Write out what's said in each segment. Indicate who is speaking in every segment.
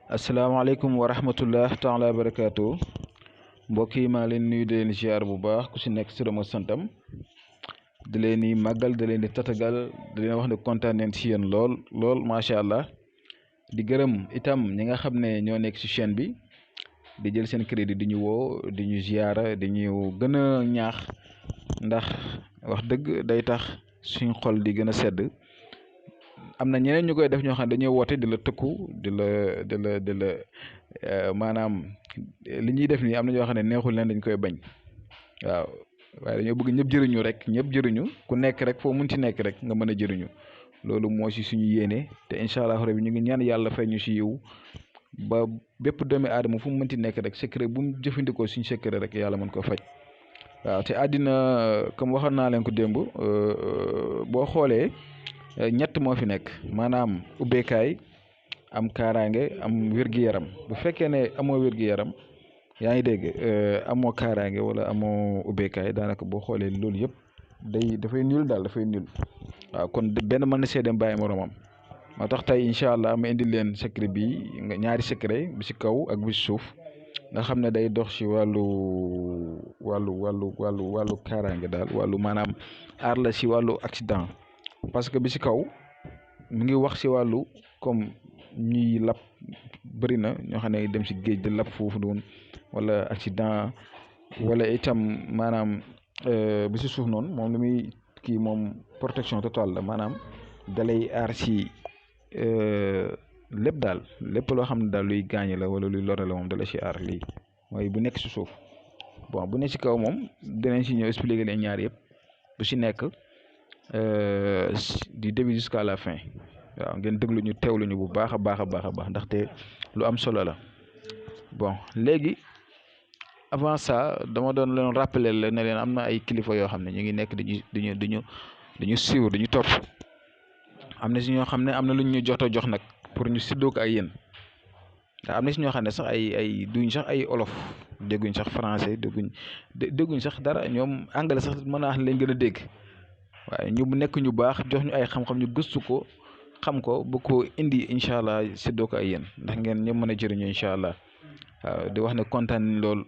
Speaker 1: asalaamaaleykum wa rahmatullah taala wa barakaatu mbokk yi maa leen nuyu di leen ziar bu baax ku si nekk si rama santam di leen di màggal di leen di tatagal di leen wax ne kontaan neen si yéen lool macha allah di gërëm itam ñi nga xam ne ñoo nekk si chaîne bi di jël seen crédit di ñu woo di ñu ziara di ñu gën a ñaax ndax wax dëgg day tax suñ xol di gën a sedd. am na ñeneen ñu koy def ñoo xam ne dañuy woote di la tëkku di la maanaam li ñuy def nii am na ñoo xam ne neexul leen dañ koy bañ waaw waaye dañoo bëgg ñëpp jëriñu rek ñëpp jëriñu ku nekk rek foo mun ci nekk rek nga mën a jëriñu loolu moo si suñu yéene te incha allah rabbi ñu ngi ñaan yàlla fay ñu si yiw ba bépp doomi aadama fu mu mënti nekk rek secret bu mu jëfandikoo suñu secret rek yàlla mën ko faj waaw te àddina comme waxoon naa leen ko démb boo xoolee. ñett moo fi nekk maanaam ubbeekaay am kaaraange am wér-gi-yaram bu fekkee ne amoo wér-gi-yaram yaa ngi dégg amoo kaaraange wala amoo ubbeekaay daanaka boo xoolee loolu yëpp dafay nul daal dafay nul waaw kon benn mën na see dem bàyyi moromam moo tax tey incha allah ma indi leen secret bi ñaari secret bi si kaw ak bi si suuf nga xam ne day dox si wàllu kaaraange daal wàllu maanaam aar la si wàllu accident. parce que bi ci kaw mu ngi wax ci wàllu comme ñuy lab bëri na ñoo xam ne dem ci géej de lab foofu noonu wala accident wala itam maanaam bi ci suuf noonu moom li muy kii moom protection totale la maanaam dalay aar ci lépp daal lépp loo xam ne daal luy gaañe la wala luy lore la moom dala ci aar lii mooy bu nekk ci suuf bon bu nekk ci kaw moom dinañ ci ñëw expliquer leen ñaar yëpp bu ci nekk. Du début jusqu'à la fin waaw ngeen déglu ñu teewlu ñu bu baax a baax ndaxte lu am solo la bon léegi avant ça dama doon leen rappeler la ne leen am na ay kilifa yoo xam ne ñu ngi nekk dañu suivre dañu topp am na si ñoo xam ne am na lu ñu jox nag pour ñu séddoo ko ay yéen ndax am na si ñoo xam ne sax ay duñ sax ay olof dégguñ sax français dégguñ sax dara ñoom anglais sax mën naa wax lañ gën a dégg. waaye ñu nekk ñu baax jox ñu ay xam-xam ñu gëstu ko xam ko bu ko indi incha allah séddoo ko ay yéen ndax ngeen ñëpp mën a jëriñu incha allah waaw di wax ne kontaan lool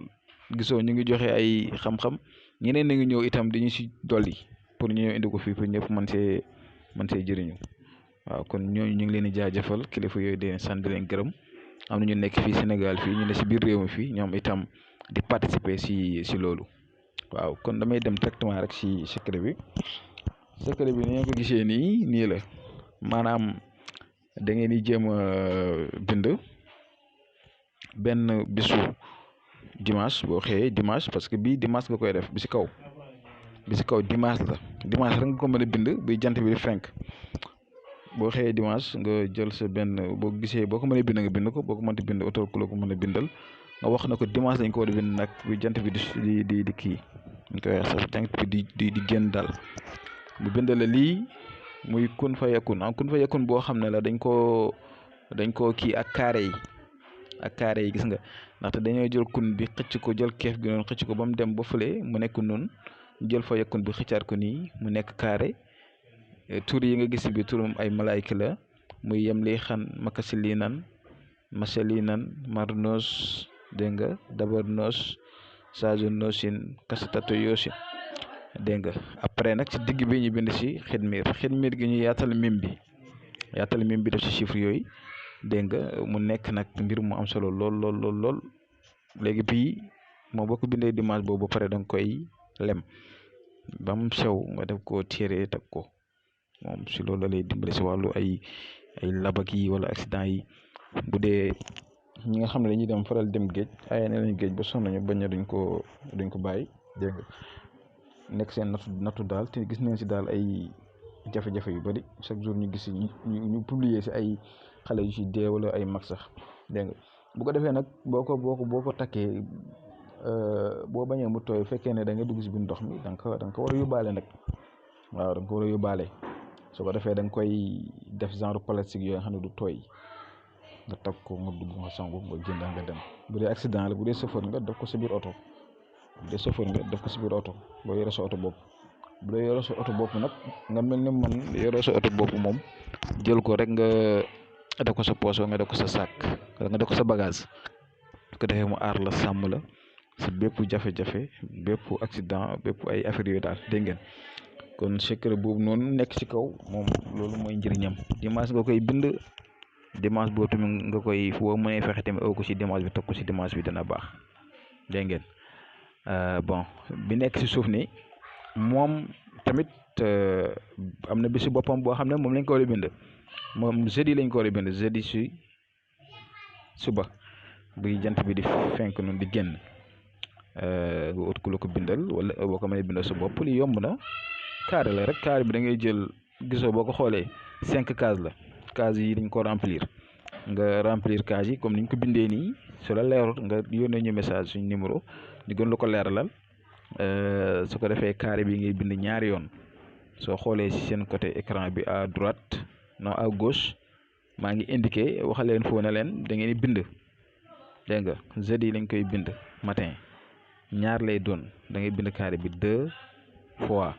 Speaker 1: gisoo ñu ngi joxe ay xam-xam ñeneen na ngi ñëw itam dañu si dolli pour ñu ñëw indi ko fii pour ñëpp mën see jëriñu waaw kon ñooñu ñu ngi leen di jaajëfal kilifa yooyu di leen sant di leen gërëm am na ñu nekk fii Sénégal fii ñu ne si biir réew mi fii ñoom itam di participer si loolu waaw kon damay dem directement rek si secret bi. secret bi ni ngeen ko gisee nii la maanaam da ngeen di jéem a bind benn bisu dimanche boo xëyee dimanche parce que bii dimanche nga koy def bi si kaw dimanche la dimanche rek nga ko mën a bind bi jant bi di fenk boo xëyee dimanche nga jël sa benn boo gisee boo ko mënee bind nga bind ko boo ko mënti bind auto ku la ko mën a bindal nga wax na ko dimanche dañ ko war a bind nag bi jant bi di kii ñu koy wax sax jant bi di génn daal. bu bindale lii muy kun fa yakun boo xam ne la dañ koo kii ak carré yi gis nga ndaxte dañoo jël kun bi xëcc ko jël keef gi noonu xëcc ko ba mu dem ba fële mu nekk noonu jël fa yakun bi xëccaat ko nii mu nekk carré tur yi nga gis bi turum ay malaayka la muy yem li xan makasi lii nan masa lii nan marnos dégg nga dabar nos sajo nosin kasatato yoosin dégg nga après nag ci digg bi ñu bind ci xidmiir gi ñu yaatal mim bi def ci chiffre yooyu dégg nga mu nekk nag mbir mu am solo lool léegi bii moom boo ko bindee dimanche boobu ba pare da nga koy lem ba mu sew nga def ko téere teg ko moom si loolu la lay dimbali si wàllu ay labak yi wala accident yi bu dee ñi nga xam ne dañuy dem faral dem géej ay ne lañu géej ba sonn ñu bañ duñ ko bàyyi dégg nga nekk seen nattu daal te gis nañ si daal ay jafe-jafe yu bari chaque jour ñu gis ñu publier si ay xale yu si dee wala ay mag sax dégg nga bu ko defee nag boo ko takkee boo bañee mu tooy fekkee ne da nga dugg si biir ndox mi da nga ko war a yóbbaale nag waaw da nga ko war a yóbbaale soo ko defee da nga koy def genre plastique yooyu nga xam ne du tooy nga takk ko nga dugg nga sangu nga jënd nga dem bu dee accident la bu dee chauffeur nga def ko sa biir oto. de chauffeur nga def ko si biir oto boo yore sa oto bopp bu dee yore sa oto bopp nag nga mel ni man yore sa oto bopp moom jël ko rek nga nga def ko sa poche nga def ko sa sac nga def ko sa bagage ko defee mu aar la sàmm la si bépp jafe-jafe bépp accident bépp ay affaire yooyu daal dégg ngeen kon secret boobu noonu nekk ci kaw moom loolu mooy njëriñam dimanche nga koy bind dimanche boo tamit nga koy foo mënee fexe tamit aw ko ci dimanche bi teg ko ci dimanche bi dana baax dégg ngeen bon bi nekk ci suuf ni moom tamit am na bisu boppam boo xam ne moom lañ ko war a bind moom jeudi lañ ko war a bind jeudi si suba buy jant bi di fenk noonu di génn nga ut ku la ko bindal wala boo ko mënee bindal sa bopp li yomb na carré la rek carré bi da ngay jël gisoo boo ko xoolee 5 cases la cases yi dañ ko remplir nga remplir cases yi comme niñ ko bindee nii su la leerut nga yónnee ñu message suñ numéro ñu gën la ko leeralal su ko defee carré bi ngay bind ñaari yoon soo xoolee ci seen côté écran bi à droite non à gauche maa ngi indiqué wax leen foo ne leen da ngeen di bind dégg nga jeudi lañ koy bind matin ñaar lay doon da ngay bind carré bi 2 fois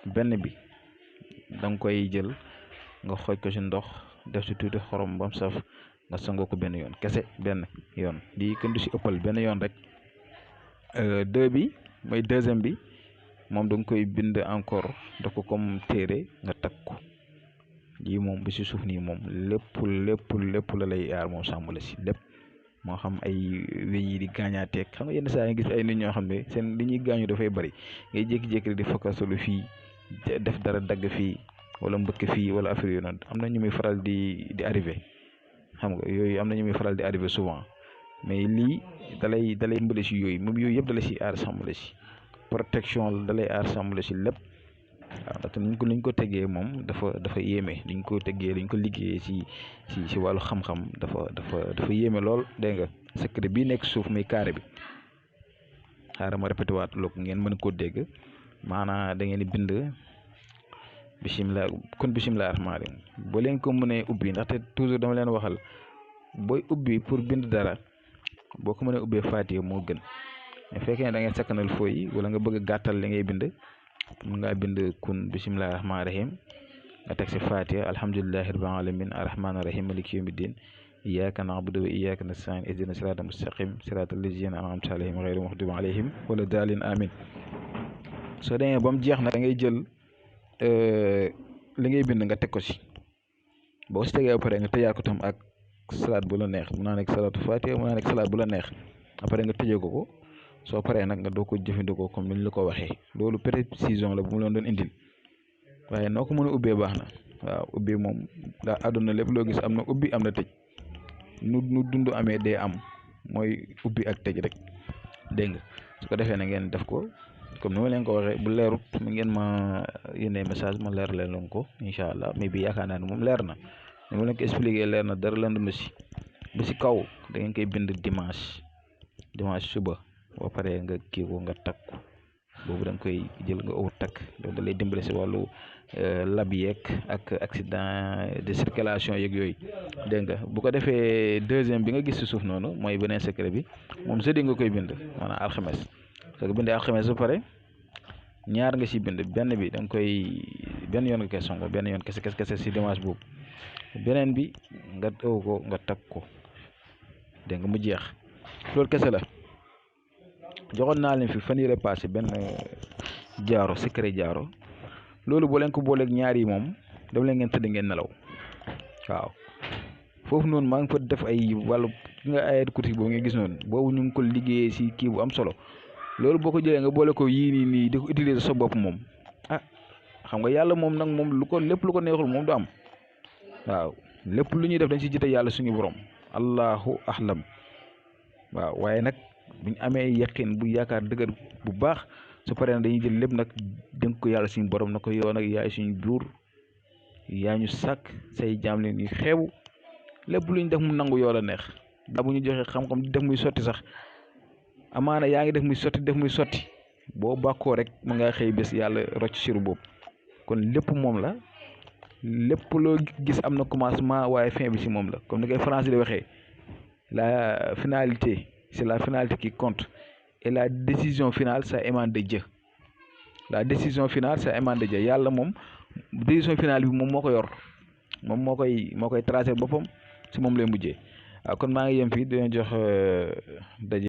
Speaker 1: benn bi da nga koy jël nga xooj ko ci ndox def ci tuuti xorom bam saf nga sangoo ko benn yoon kese benn yoon di kenn du ci ëppal benn yoon rek 2 bi mooy deuxième bi moom da nga koy bind encore def ko comme téere nga takk ko lii moom bi ci suuf nii moom lépp la lay aar moom sàmm la ci lépp moo xam ay wéñ yi di gaañaateeg xam nga yenn saa yi gis ay nit ñoo xam ne seen li ñuy gaañu dafay bari ngay jékki-jékki di fokkasalu fii def dara dagg fii wala mbëkk fii wala affaire yu noonu am na ñu muy faral di arrivé xam nga yooyu am na ñu muy faral di arrivé souvent mais lii dalay mbële ci yooyu moom yooyu yëpp dala ci aar sàmm la ci protection dalay aar sàmm la ci lépp waaw ndaxte niñ ko tegee moom dafa yéeme liñ ko tegee liñ ko liggéeyee ci wàllu xam-xam dafa yéeme lool dégg nga secret bii nekk suuf muy carré bi xaaral ma répété waat loo ko ngeen mën koo dégg maanaam da ngeen di bind bisimilah rahmaani rahiim boo leen ko mënee ubbi ndaxte toujours dama leen waxal booy ubbi pour bind dara boo ko mënee ubbee Fatiha moo gën mais fekkee ne da ngay sakkanal fooy wala nga bëgg a gàttal li ngay bind mun ngaa bind kun bisimilah rahmaani rahiim nga teg si Fatiha alhamdulillahi rabbil alamin arrahmaani rahiim maliki yawmi din iyyaka na'budu wa iyyaka nasta'in ihdina siraatal mustaqim siraatal lazina an'amta alayhim ghayril maghdubi alayhim wala daalin amin soo demee ba mu jeex nag da ngay jël li ngay bind nga teg ko si boo si tegee ba pare nga tëjaat ko tam ak salaat bu la neex mun naa nekk salaatu Fatiha mun naa nekk salaat bu la neex après nga tëjee ko soo paree nag nga doo ko jëfandikoo comme ni ñu la ko waxee loolu précision la bu mu leen doon indil waaye noo ko mën a ubbee baax na waaw ubbi moom daa àdduna lépp loo gis am na ubbi am na tëj nu dund amee dee am mooy ubbi ak tëj rek dégg nga su ko defee na ngeen def ko comme ni ma leen ko waxee bu leerut mi ngeen ma yónnee message ma leer leen ko incha allah mais bi yaakaar naa ne moom leer na ni ma leen ko expliqué leer na dara leen ma si ba si kaw da ngeen koy bind dimanche suba boo paree nga kii ko nga takk ko boobu da nga koy jël nga ëw takk loolu da lay dimbale si wàllu lab yeeg ak accident de circulation yeeg yooyu dégg nga bu ko defee deuxième bi nga gis si suuf noonu mooy beneen secret bi moom jeudi nga koy bind maanaam alxames soo ko bindee alxames ba pare ñaar nga si bind benn bi da nga koy benn yoon nga koy songo benn yoon kese si dimanche boobu beneen bi nga ëw ko nga takk ko dégg nga mu jeex loolu kese la. joxoon naa leen fi fan yii passé benn jaaro secret jaaro loolu boo leen ko booleeg ñaar yi moom dama leen ngeen tëdd ngeen nelaw waaw foofu noonu maa ngi fa def ay wàllu nga ayat couture boobu nga gis noonu boobu ñu ngi ko liggéeyee si kii bu am solo loolu boo ko jëlee nga boole ko yii nii di ko utiliser sa bopp moom xam nga yàlla moom nag moom lépp lu ko neexul moom du am waaw lépp lu ñuy def dañ si jite yàlla suñu borom allahu ahlam waaw waaye nag buñ amee yaqin bu yaakaar dëgër bu baax su paree nag dañuy jël lépp nag dénk ko yàlla suñu borom na ko yow nag yaay suñu buur yaa ñu sàkk say jaam leen ñu xeebu lépp lu ñu def mu nangu yoo la neex daa bu ñu joxee xam-xam di def muy sotti sax amaana yaa ngi def muy sotti boo bàkkoo rek mën ngaa xëy bés yàlla rocc siru boobu kon lépp moom la lépp loo gis am na commencement waaye fin bi si moom la comme ni koy français di waxee la finalité c'est la finalité qui compte et la décision finale ça émane de Dieu la décision finale ça émane de Dieu yàlla moom décision finale bi moom moo ko yor moom moo koy tracé boppam si moom lay mujjee waaw kon maa ngi yem fii di leen jox daje